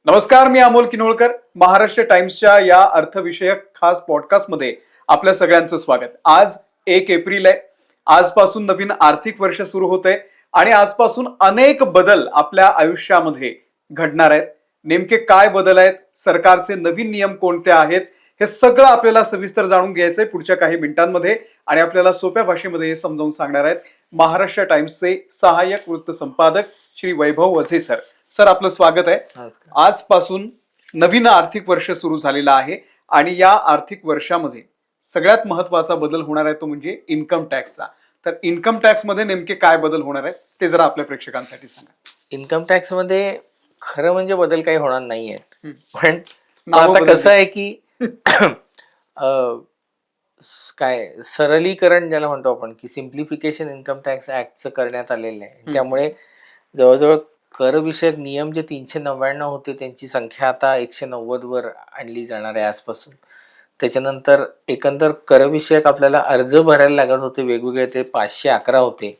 नमस्कार, मी अमोल किनोळकर. महाराष्ट्र टाइम्सच्या या अर्थविषयक खास पॉडकास्टमध्ये आपल्या सगळ्यांचं स्वागत. आज 1 एप्रिल आहे. आजपासून नवीन आर्थिक वर्ष सुरू होते आणि आजपासून अनेक बदल आपल्या आयुष्यामध्ये घडणार आहेत. नेमके काय बदल आहेत, सरकारचे नवीन नियम कोणते आहेत, हे सगळं आपल्याला सविस्तर जाणून घ्यायचंय पुढच्या काही मिनिटांमध्ये आणि आपल्याला सोप्या भाषेमध्ये हे समजावून सांगणार आहेत महाराष्ट्र टाइम्सचे सहाय्यक वृत्त संपादक श्री वैभव वझे सर. सर, आपलं स्वागत आहे. आजपासून नवीन आर्थिक वर्ष सुरू झालेलं आहे आणि या आर्थिक वर्षामध्ये सगळ्यात महत्वाचा बदल होणार आहे तो म्हणजे इन्कम टॅक्सचा. तर इन्कम टॅक्स मध्ये नेमके काय बदल होणार आहेत ते जरा आपल्या प्रेक्षकांसाठी सांगा. इन्कम टॅक्स मध्ये खरं म्हणजे बदल काही होणार नाहीयेत, पण नावं आता बदलतील. कसं आहे की काय सरलीकरण ज्याला म्हणतो आपण की सिम्प्लिफिकेशन इन्कम टॅक्स ऍक्टचं करण्यात आलेलं आहे. त्यामुळे जवळजवळ कर विषयक नियम जे 399 होते त्यांची संख्या आता 190 वर आणली जाणार आहे आजपासून. त्याच्यानंतर एकंदर कर विषयक आपल्याला अर्ज भरायला लागत होते वेगवेगळे, ते 511 होते,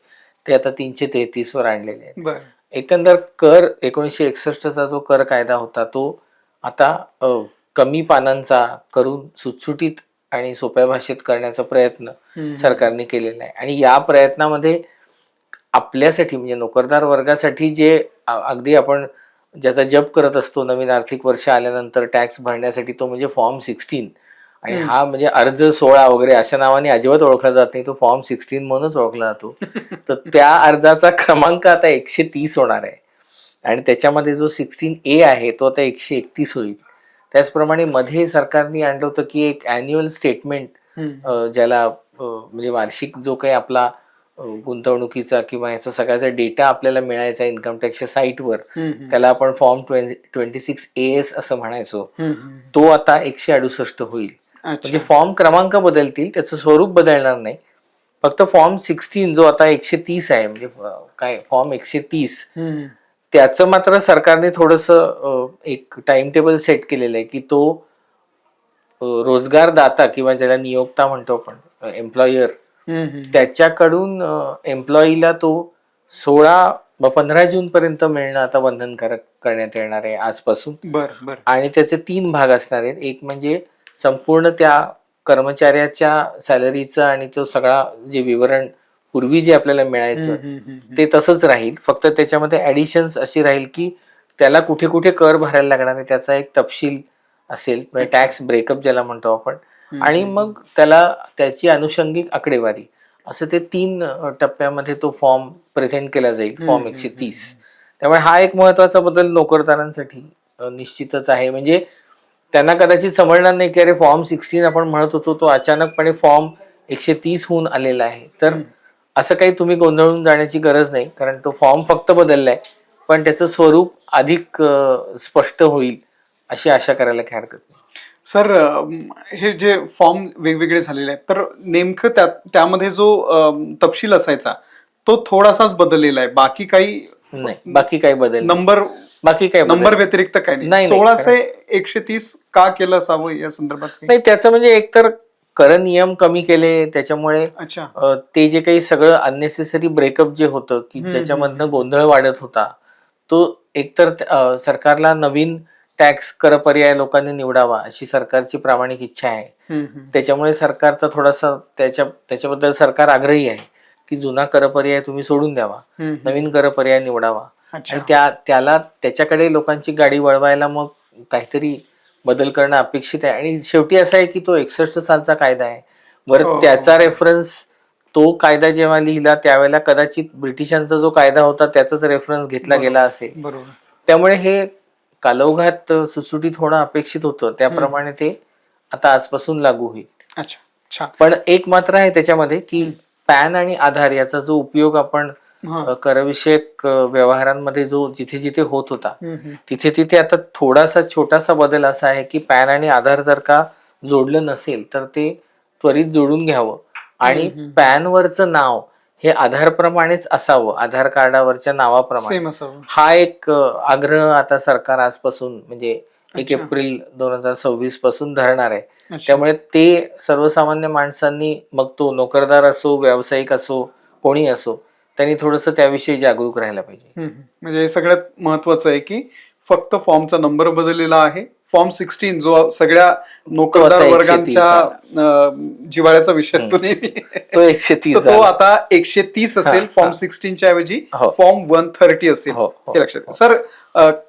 ते आता 333 वर आणलेले आहेत. बरं. एकंदर कर 1961चा जो कर कायदा होता तो आता कमी पानांचा करून सुटसुटीत आणि सोप्या भाषेत करण्याचा प्रयत्न सरकारने केलेला आहे. आणि या प्रयत्नामध्ये आपल्यासाठी म्हणजे नोकरदार वर्गासाठी जे अगदी आपण ज्याचा जप करत असतो नवीन आर्थिक वर्ष आल्यानंतर टॅक्स भरण्यासाठी, तो म्हणजे फॉर्म 16. आणि हा म्हणजे अर्ज 16 वगैरे अशा नावाने अजिबात ओळखला जात नाही, तो फॉर्म 16 म्हणूनच ओळखला जातो. तर त्या अर्जाचा क्रमांक आता 130 होणार आहे आणि त्याच्यामध्ये जो 16A आहे तो आता 131 होईल. त्याचप्रमाणे मध्ये सरकारने आणलं होतं की एक ॲन्युअल स्टेटमेंट ज्याला म्हणजे वार्षिक जो काही आपला गुंतवणुकीचा किंवा याचा सगळ्याचा डेटा आपल्याला मिळायचा इन्कम टॅक्सच्या साईटवर, त्याला आपण फॉर्म 26AS असं म्हणायचो, तो आता 168 होईल. म्हणजे फॉर्म क्रमांक बदलतील, त्याचं स्वरूप बदलणार नाही. फक्त फॉर्म 16 जो आता 130 आहे, म्हणजे काय फॉर्म 130, त्याचं मात्र सरकारने थोडंसं एक टाइम टेबल सेट केलेलं आहे की तो रोजगारदाता किंवा ज्याला नियोक्ता म्हणतो आपण, एम्प्लॉयर, त्याच्याकडून एम्प्लॉईला तो 15 जून पर्यंत मिळणं आता बंधनकारक करण्यात येणार आहे आजपासून. आणि त्याचे 3 भाग असणार आहेत. एक म्हणजे संपूर्ण त्या कर्मचाऱ्याच्या सॅलरीचं आणि तो सगळा जे विवरण पूर्वी जे आपल्याला मिळायचं ते तसंच राहील, फक्त त्याच्यामध्ये ऍडिशन्स अशी राहील की त्याला कुठे कुठे कर भरायला लागणार आहे त्याचा एक तपशील असेल, म्हणजे टॅक्स ब्रेकअप ज्याला म्हणतो आपण, आणि मग त्याला त्याची अनुषंगिक आकडेवारी, असं ते 3 टप्प्यामध्ये तो फॉर्म प्रेझेंट केला जाईल, फॉर्म 130. त्यामुळे हा एक महत्वाचा बदल नोकरदारांसाठी निश्चितच आहे. म्हणजे त्यांना कदाचित समजणार नाही की अरे फॉर्म 16 आपण म्हणत होतो तो अचानकपणे फॉर्म 130 होऊन आलेला आहे. तर असं काही तुम्ही गोंधळून जाण्याची गरज नाही, कारण तो फॉर्म फक्त बदललाय, पण त्याचं स्वरूप अधिक स्पष्ट होईल अशी आशा करायला काही हरकत नाही. सर, हे जे फॉर्म वेगवेगळे झालेले आहेत, तर नेमकं त्यामध्ये जो तपशील असायचा तो थोडासाच बदललेला आहे, बाकी काही नाही, बाकी काही बदल नंबर बाकी काही नंबर व्यतिरिक्त काही नाही. 16 से 130 का केलं असावं या संदर्भात नाही. त्याचं म्हणजे एकतर कर नियम कमी केले त्याच्यामुळे ते जे काही सगळं अननेसेसरी ब्रेकअप जे होतं की ज्याच्यामधनं गोंधळ वाढत होता, तो एकतर सरकारला नवीन टॅक्स कर पर्याय लोकांनी निवडावा अशी सरकारची प्रामाणिक इच्छा आहे. त्याच्यामुळे सरकारचा थोडासा त्याच्याबद्दल सरकार आग्रही आहे की जुना कर पर्याय तुम्ही सोडून द्यावा, नवीन कर पर्याय निवडावा. आणि त्याला त्याच्याकडे लोकांची गाडी वळवायला मग काहीतरी बदल करणं अपेक्षित आहे. आणि शेवटी असं आहे की तो 61 सालचा कायदा आहे, बरं त्याचा रेफरन्स, तो कायदा जेव्हा लिहिला त्यावेळेला कदाचित ब्रिटिशांचा जो कायदा होता त्याचाच रेफरन्स घेतला गेला असेल. त्यामुळे हे कालौघात सुटसुटीत होणं अपेक्षित होतं, त्याप्रमाणे ते आता आजपासून लागू होईल. पण एक मात्र आहे त्याच्यामध्ये की पॅन आणि आधार याचा जो उपयोग आपण करविषयक व्यवहारांमध्ये जो जिथे जिथे होत होता तिथे तिथे आता थोडासा छोटासा बदल असा आहे की पॅन आणि आधार जर का जोडलं नसेल तर ते त्वरित जोडून घ्यावं आणि पॅन वरचं नाव हे आधार प्रमाणेच असावं, आधार कार्डावरच्या नावाप्रमाणे. हा एक आग्रह आता सरकार आजपासून म्हणजे 1 एप्रिल 2026 पासून धरणार आहे. त्यामुळे ते सर्वसामान्य माणसांनी, मग तो नोकरदार असो, व्यावसायिक असो, कोणी असो, त्यांनी थोडंसं त्याविषयी जागरूक राहायला पाहिजे. म्हणजे सगळ्यात महत्वाचं आहे की फक्त फॉर्मचा नंबर बदललेला आहे. फॉर्म 16 जो सगळ्या नोकरदार आता 130 वर्गांच्या जिव्हाळ्याचा विषय असतो नेहमी, तो 130 तर तो आता 130 असेल. फॉर्म 16च्या ऐवजी फॉर्म 130 असेल. हे लक्षात घ्या. सर,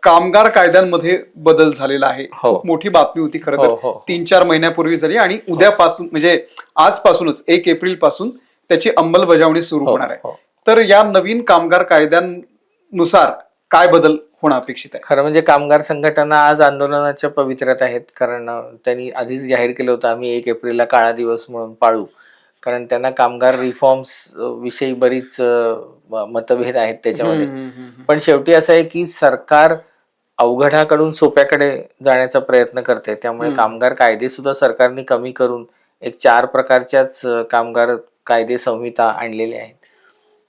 कामगार कायद्यांमध्ये बदल झालेला आहे. खूप मोठी बातमी होती खरं तर, 3-4 महिन्यापूर्वी झाली आणि उद्यापासून म्हणजे आजपासूनच 1 एप्रिल पासून त्याची अंमलबजावणी सुरू होणार आहे. तर या नवीन कामगार कायद्यांनुसार काय बदल होणं अपेक्षित आहे? खरं म्हणजे कामगार संघटना आज आंदोलनाच्या पवित्र्यात आहेत, कारण त्यांनी आधीच जाहीर केलं होतं आम्ही 1 एप्रिलला काळा दिवस म्हणून पाळू, कारण त्यांना कामगार रिफॉर्म्स विषयी बरीच मतभेद आहेत त्याच्यामध्ये. पण शेवटी असं आहे की सरकार अवघडाकडून सोप्याकडे जाण्याचा प्रयत्न करते, त्यामुळे कामगार कायदे सुद्धा सरकारने कमी करून एक 4 प्रकारच्याच कामगार कायदे संहिता आणलेल्या आहेत.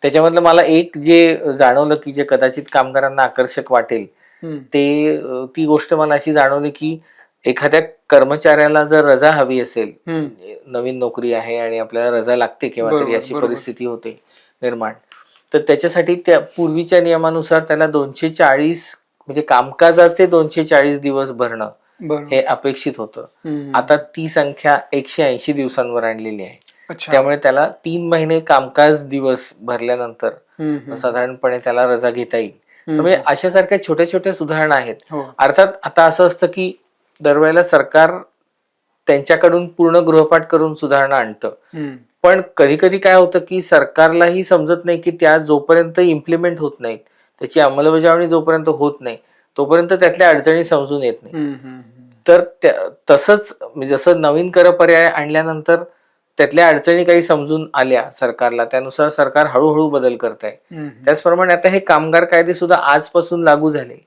त्याच्यामधलं मला एक जे जाणवलं की जे कदाचित कामगारांना आकर्षक वाटेल, ती गोष्ट मला अशी जाणवली की एखाद्या कर्मचाऱ्याला जर रजा हवी असेल, नवीन नोकरी आहे आणि आपल्याला रजा लागते केव्हा तरी, अशी परिस्थिती होते निर्माण, तर त्याच्यासाठी त्या पूर्वीच्या नियमानुसार त्याला 240 म्हणजे कामकाजाचे 240 दिवस भरणं हे अपेक्षित होतं. आता ती संख्या 180 दिवसांवर आणलेली आहे. त्यामुळे त्याला 3 महिने कामकाज दिवस भरल्यानंतर साधारणपणे त्याला रजा घेता येईल. म्हणजे अशासारख्या छोट्या छोट्या सुधारणा आहेत. अर्थात आता असं असतं की दरवेळेला सरकार त्यांच्याकडून पूर्ण गृहपाठ करून सुधारणा आणतं, पण कधी कधी काय होतं की सरकारलाही समजत नाही की त्या जोपर्यंत इम्प्लिमेंट होत नाहीत, त्याची अंमलबजावणी जोपर्यंत होत नाही तोपर्यंत त्यातल्या अडचणी समजून येत नाही. तर तसंच जसं नवीन कर पर्याय आणल्यानंतर त्यातल्या अडचणी काही समजून आल्या सरकारला, त्यानुसार सरकार हळूहळू बदल करत आहे. त्याचप्रमाणे आता हे कामगार कायदे सुद्धा आजपासून लागू झाले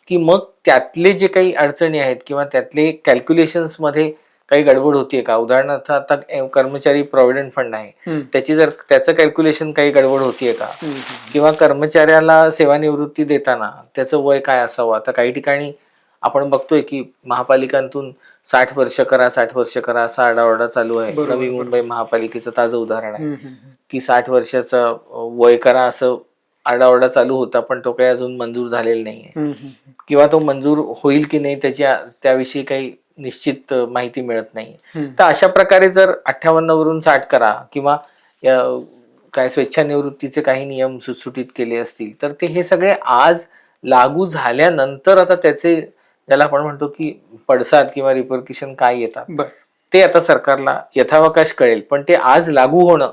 की मग त्यातले जे काही अडचणी आहेत किंवा त्यातले कॅल्क्युलेशन्स मध्ये काही गडबड होतीये का, उदाहरणार्थ आता कर्मचारी प्रॉव्हिडंट फंड आहे, त्याचं कॅल्क्युलेशन काही गडबड होतीये का, किंवा कर्मचाऱ्याला सेवानिवृत्ती देताना त्याचं वय काय असावं. आता काही ठिकाणी आपण बघतोय की महापालिकांतून 60 वर्ष करा 60 वर्ष करा असा आरडाओरडा चालू आहे. नवी मुंबई महापालिकेचं ताजं उदाहरण आहे की 60 वर्षाचं वय करा असं आरडाओरडा चालू होता, पण तो काही अजून मंजूर झालेला नाहीये, किंवा तो मंजूर होईल की नाही त्याविषयी काही निश्चित माहिती मिळत नाही. तर अशा प्रकारे जर 58 वरून 60 करा किंवा काय स्वेच्छानिवृत्तीचे काही नियम सुटसुटीत केले असतील, तर ते हे सगळे आज लागू झाल्यानंतर आता त्याचे ज्याला आपण म्हणतो की पडसाद किंवा रिपरकिशन काय येतात ते आता सरकारला यथावकाश कळेल, पण ते आज लागू होणं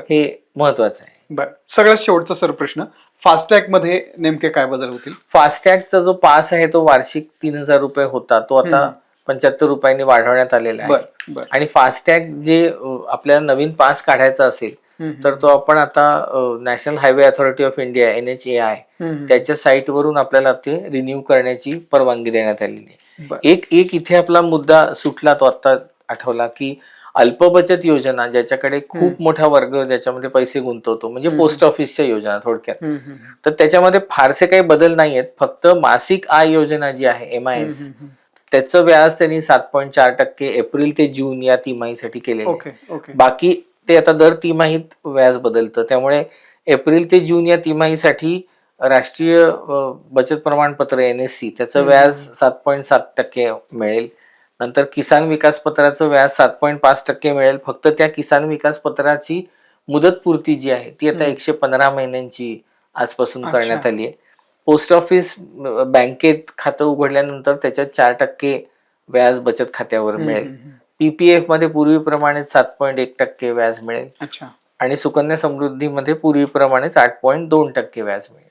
हे महत्वाचं आहे. बरं, सगळ्यात शेवटचा सर प्रश्न, फास्टॅग मध्ये नेमके काय बदल होतील? फास्टॅगचा जो पास आहे तो वार्षिक 3000 रुपये होता, तो आता 75 रुपयांनी वाढवण्यात आलेला आहे. आणि फास्टॅग जे आपल्याला नवीन पास काढायचा असेल तर तो आपण आता national highway authority of India NHAI त्याच्या साईट वरून आपल्याला ते रिन्यू करण्याची परवानगी देण्यात आलेली आहे. एक इथे आपला मुद्दा सुटला, तो आता आठवला की अल्पबचत योजना, ज्याच्याकडे खूप मोठा वर्ग ज्याच्यामध्ये पैसे गुंतवतो, म्हणजे पोस्ट ऑफिसच्या योजना थोडक्यात, तर त्याच्यामध्ये फारसे काही बदल नाही आहेत. फक्त मासिक आय योजना जी आहे MIS, त्याचं व्याज त्यांनी 7.4% एप्रिल ते जून या तिमाहीसाठी केलेलं आहे. बाकी ते आता दर तिमाहीत व्याज बदलतं, त्यामुळे एप्रिल ते जून या तिमाहीसाठी राष्ट्रीय बचत प्रमाणपत्र NSC त्याचं व्याज 7.7% मिळेल. नंतर किसान विकास पत्राचं व्याज 7.5% मिळेल. फक्त त्या किसान विकास पत्राची मुदतपूर्ती जी आहे ती आता 115 महिन्यांची आजपासून करण्यात आली आहे. पोस्ट ऑफिस बँकेत खातं उघडल्यानंतर त्याच्यात 4% व्याज बचत खात्यावर मिळेल. PPF मध्ये पूर्वीप्रमाणेच 7.1% व्याज मिळेल. आणि सुकन्या समृद्धीमध्ये पूर्वीप्रमाणेच 8.2% व्याज मिळेल.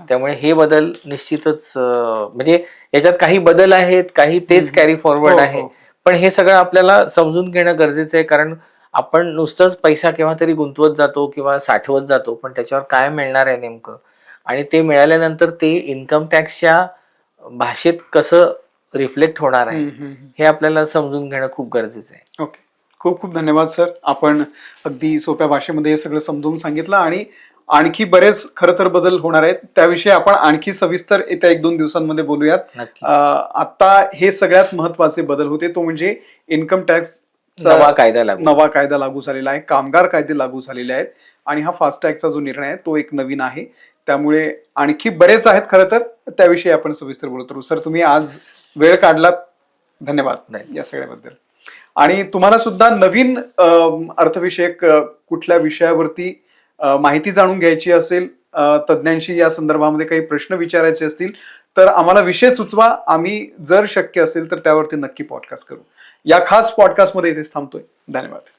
त्यामुळे हे बदल निश्चितच, म्हणजे याच्यात काही बदल आहेत, काही तेच कॅरी फॉरवर्ड आहे, पण हे सगळं आपल्याला समजून घेणं गरजेचं आहे, कारण आपण नुसतंच पैसा केव्हा तरी गुंतवत जातो किंवा साठवत जातो, पण त्याच्यावर काय मिळणार आहे नेमकं, आणि ते मिळाल्यानंतर ते इन्कम टॅक्सच्या भाषेत कसं रिफ्लेक्ट होणार आहे हे आपल्याला समजून घेणं खूप गरजेचं आहे. ओके, खूप खूप धन्यवाद सर. आपण अगदी सोप्या भाषेमध्ये हे सगळं समजून सांगितलं, आणि आणखी बरेच खरं तर बदल होणार आहेत, त्याविषयी आपण आणखी सविस्तर येत्या 1-2 दिवसांमध्ये बोलूयात. आता हे सगळ्यात महत्वाचे बदल होते, तो म्हणजे इन्कम टॅक्स नवा कायदा लागू झालेला आहे, कामगार कायदे लागू झालेले आहेत आणि हा फास्टॅगचा जो निर्णय आहे तो एक नवीन आहे. त्यामुळे आणखी बरेच आहेत खरं तर, त्याविषयी आपण सविस्तर बोलत राहू. सर, तुम्ही आज वेळ काढलात, धन्यवाद या सगळ्याबद्दल. आणि तुम्हाला सुद्धा नवीन अर्थविषयक कुठल्या विषयावरती माहिती जाणून घ्यायची असेल, तज्ज्ञांशी या संदर्भामध्ये काही प्रश्न विचारायचे असतील तर आम्हाला विषय सुचवा. आम्ही जर शक्य असेल तर त्यावरती नक्की पॉडकास्ट करू. या खास पॉडकास्टमध्ये इथेच थांबतोय. धन्यवाद.